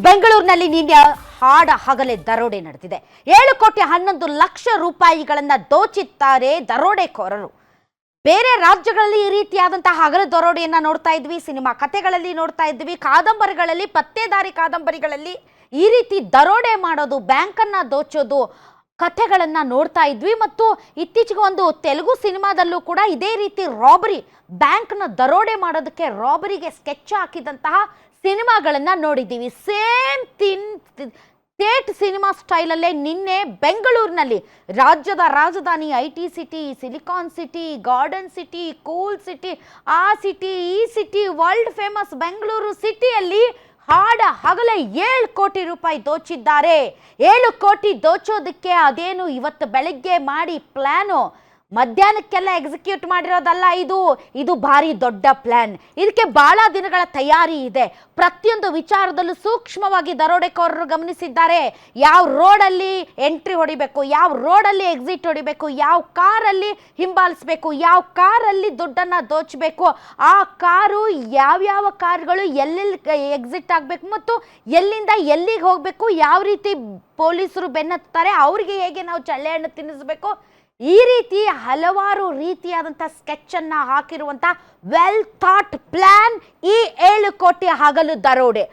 ಬೆಂಗಳೂರಿನಲ್ಲಿ ನಿನ್ನೆ ಹಾಡ ಹಗಲೇ ದರೋಡೆ ನಡೆದಿದೆ. 7,11,00,000 ರೂಪಾಯಿಗಳನ್ನ ದೋಚಿದ್ದಾರೆ ದರೋಡೆಕೋರರು. ಬೇರೆ ರಾಜ್ಯಗಳಲ್ಲಿ ಈ ರೀತಿಯಾದಂತಹ ಹಗಲು ದರೋಡೆಯನ್ನ ನೋಡ್ತಾ ಇದ್ವಿ, ಸಿನಿಮಾ ಕಥೆಗಳಲ್ಲಿ ನೋಡ್ತಾ ಇದ್ವಿ, ಕಾದಂಬರಿಗಳಲ್ಲಿ, ಪತ್ತೇದಾರಿ ಕಾದಂಬರಿಗಳಲ್ಲಿ ಈ ರೀತಿ ದರೋಡೆ ಮಾಡೋದು, ಬ್ಯಾಂಕನ್ನ ದೋಚೋದು ಕಥೆಗಳನ್ನ ನೋಡ್ತಾ ಇದ್ವಿ. ಮತ್ತು ಇತ್ತೀಚೆಗೆ ಒಂದು ತೆಲುಗು ಸಿನಿಮಾದಲ್ಲೂ ಕೂಡ ಇದೇ ರೀತಿ ರಾಬರಿ, ಬ್ಯಾಂಕ್ನ ದರೋಡೆ ಮಾಡೋದಕ್ಕೆ ರಾಬರಿಗೆ ಸ್ಕೆಚ್ ಹಾಕಿದಂತಹ ಸಿನಿಮಾಗಳನ್ನ ನೋಡಿದ್ದೀವಿ. ಸೇಮ್ ಥೇಟ್ ಸಿನಿಮಾ ಸ್ಟೈಲಲ್ಲೇ ನಿನ್ನೆ ಬೆಂಗಳೂರಿನಲ್ಲಿ, ರಾಜ್ಯದ ರಾಜಧಾನಿ, IT city, silicon city, garden city, cool city, ಆ ಸಿಟಿ ಈ ಸಿಟಿ, ವರ್ಲ್ಡ್ ಫೇಮಸ್ ಬೆಂಗಳೂರು ಸಿಟಿಯಲ್ಲಿ ಹಾಡ ಹಗಲೇ 7 ಕೋಟಿ ರೂಪಾಯಿ ದೋಚಿದ್ದಾರೆ. 7 ಕೋಟಿ ದೋಚೋದಕ್ಕೆ ಅದೇನು ಇವತ್ತು ಬೆಳಗ್ಗೆ ಮಾಡಿ ಪ್ಲಾನು, ಮಧ್ಯಾಹ್ನಕ್ಕೆಲ್ಲ ಎಕ್ಸಿಕ್ಯೂಟ್ ಮಾಡಿರೋದಲ್ಲ. ಇದು ಭಾರಿ ದೊಡ್ಡ ಪ್ಲಾನ್. ಇದಕ್ಕೆ ಬಹಳ ದಿನಗಳ ತಯಾರಿ ಇದೆ. ಪ್ರತಿಯೊಂದು ವಿಚಾರದಲ್ಲೂ ಸೂಕ್ಷ್ಮವಾಗಿ ದರೋಡೆಕೋರರು ಗಮನಿಸಿದ್ದಾರೆ. ಯಾವ ರೋಡಲ್ಲಿ ಎಂಟ್ರಿ ಹೊಡಿಬೇಕು, ಯಾವ ರೋಡಲ್ಲಿ ಎಕ್ಸಿಟ್ ಹೊಡಿಬೇಕು, ಯಾವ ಕಾರಲ್ಲಿ ಹಿಂಬಾಲಿಸಬೇಕು, ಯಾವ ಕಾರಲ್ಲಿ ದುಡ್ಡನ್ನು ದೋಚಬೇಕು, ಆ ಕಾರು ಯಾವ್ಯಾವ ಕಾರುಗಳು ಎಲ್ಲೆಲ್ಲಿ ಎಕ್ಸಿಟ್ ಆಗಬೇಕು ಮತ್ತು ಎಲ್ಲಿಂದ ಎಲ್ಲಿಗೆ ಹೋಗಬೇಕು, ಯಾವ ರೀತಿ ಪೊಲೀಸರು ಬೆನ್ನತ್ತಾರೆ, ಅವರಿಗೆ ಹೇಗೆ ನಾವು ಚಳ್ಳೆಹಣ್ಣು ತಿನ್ನಿಸಬೇಕು, ಈ ರೀತಿ ಹಲವಾರು ರೀತಿಯಾದಂಥ ಸ್ಕೆಚನ್ನು ಹಾಕಿರುವಂಥ ವೆಲ್ ಥಾಟ್ ಪ್ಲಾನ್ ಈ 7 ಕೋಟಿ ಹಗಲು ದರೋಡೆ.